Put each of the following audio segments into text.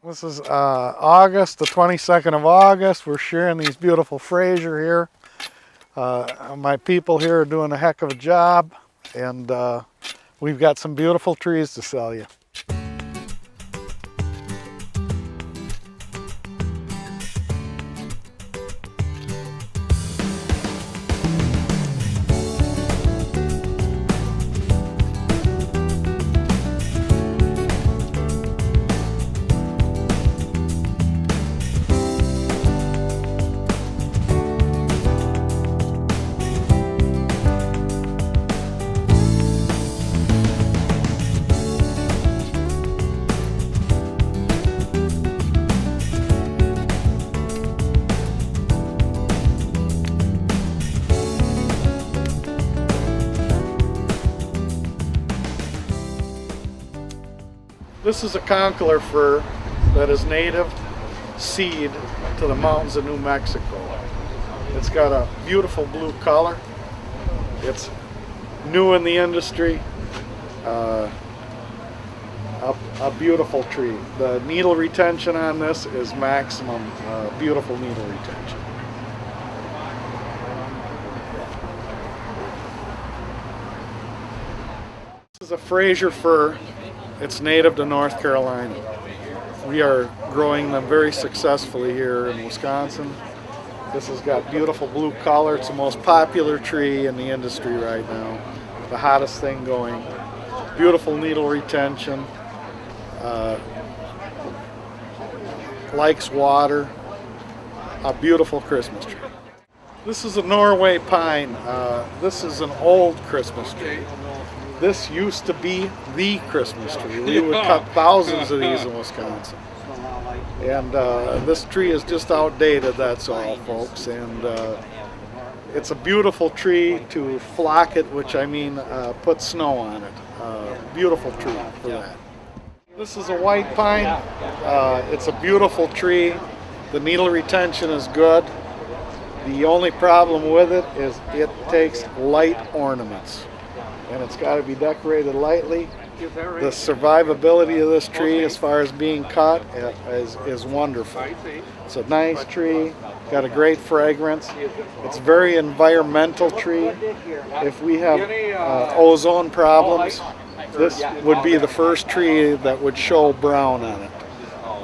This is August, the 22nd of August. We're sharing these beautiful Fraser here. My people here are doing a heck of a job, and we've got some beautiful trees to sell you. This is a conkeler fir that is native seed to the mountains of New Mexico. It's got a beautiful blue color. It's new in the industry. A beautiful tree. The needle retention on this is maximum. Beautiful needle retention. This is a Fraser fir. It's native to North Carolina. We are growing them very successfully here in Wisconsin. This has got beautiful blue color. It's the most popular tree in the industry right now. The hottest thing going. Beautiful needle retention. Likes water. A beautiful Christmas tree. This is a Norway pine. This is an old Christmas tree. This used to be the Christmas tree. We would cut thousands of these in Wisconsin. And this tree is just outdated, that's all, folks. And it's a beautiful tree to flock it, which I mean put snow on it. Beautiful tree for that. This is a white pine. It's a beautiful tree. The needle retention is good. The only problem with it is it takes light ornaments. And it's got to be decorated lightly. The survivability of this tree as far as being cut is wonderful. It's a nice tree, got a great fragrance. It's a very environmental tree. If we have ozone problems, this would be the first tree that would show brown on it.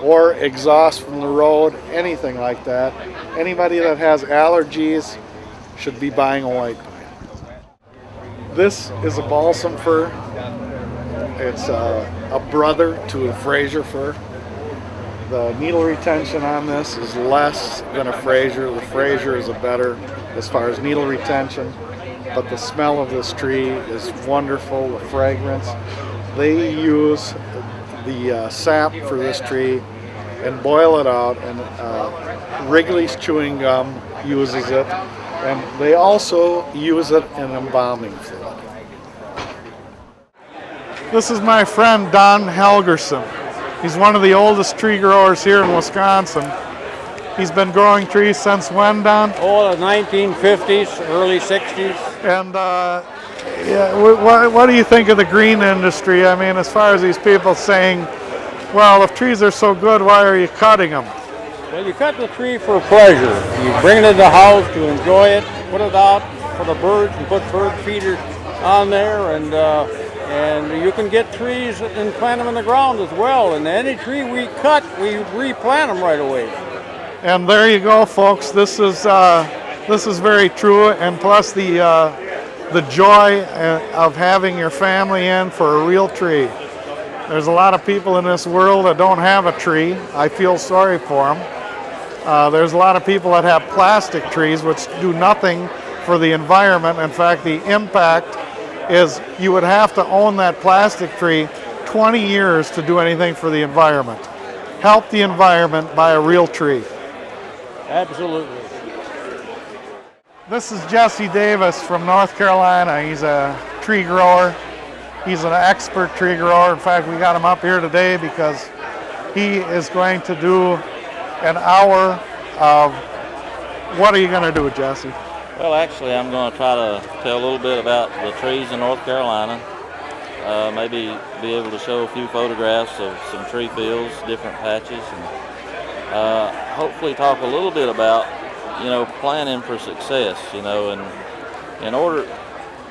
Or exhaust from the road, anything like that. Anybody that has allergies should be buying a white pine. This is a balsam fir. It's a brother to a Fraser fir. The needle retention on this is less than a Fraser. The Fraser is a better as far as needle retention, but the smell of this tree is wonderful, the fragrance. They use the sap for this tree and boil it out, and Wrigley's Chewing Gum uses it, and they also use it in embalming fluid. This is my friend Don Helgerson. He's one of the oldest tree growers here in Wisconsin. He's been growing trees since when, Don? Oh, the 1950s, early 60s. And what do you think of the green industry? I mean, as far as these people saying, well, if trees are so good, why are you cutting them? Well, you cut the tree for pleasure. You bring it in the house to enjoy it, put it out for the birds, and put bird feeders on there, and you can get trees and plant them in the ground as well. And any tree we cut, we replant them right away. And there you go, folks. This is very true. And plus the joy of having your family in for a real tree. There's a lot of people in this world that don't have a tree. I feel sorry for them. There's a lot of people that have plastic trees which do nothing for the environment. In fact, the impact is you would have to own that plastic tree 20 years to do anything for the environment. Help the environment by a real tree. Absolutely. This is Jesse Davis from North Carolina. He's a tree grower. He's an expert tree grower. In fact, we got him up here today because he is going to do an hour of, what are you going to do, Well, actually, I'm going to try to tell a little bit about the trees in North Carolina maybe be able to show a few photographs of some tree fields, different patches, and hopefully talk a little bit about, planning for success, and in order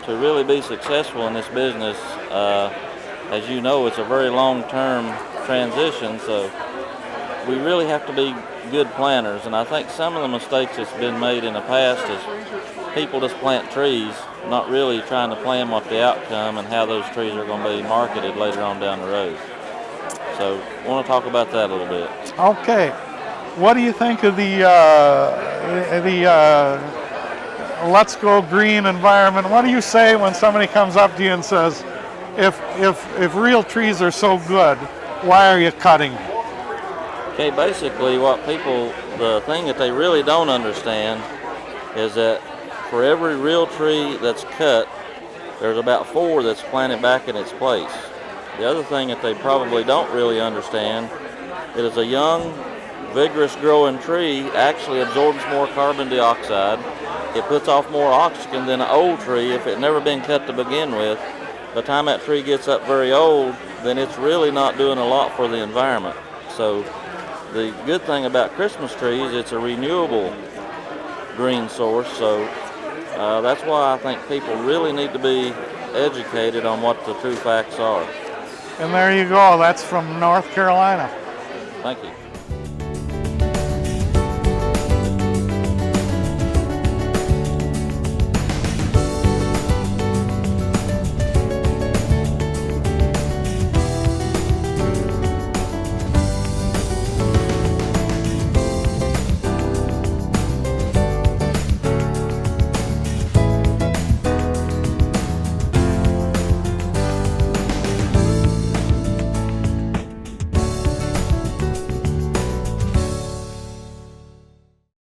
to really be successful in this business, as you know, it's a very long-term transition, so we really have to be good planners. And I think some of the mistakes that's been made in the past is people just plant trees, not really trying to plan what the outcome and how those trees are going to be marketed later on down the road. So I want to talk about that a little bit. Okay. What do you think of the Let's Go Green environment? What do you say when somebody comes up to you and says, if real trees are so good, why are you cutting them? Okay, basically the thing that they really don't understand is that for every real tree that's cut, there's about 4 that's planted back in its place. The other thing that they probably don't really understand is a young, vigorous growing tree actually absorbs more carbon dioxide. It puts off more oxygen than an old tree if it never been cut to begin with. By the time that tree gets up very old, then it's really not doing a lot for the environment. So the good thing about Christmas trees, it's a renewable green source. So that's why I think people really need to be educated on what the true facts are. And there you go. That's from North Carolina. Thank you.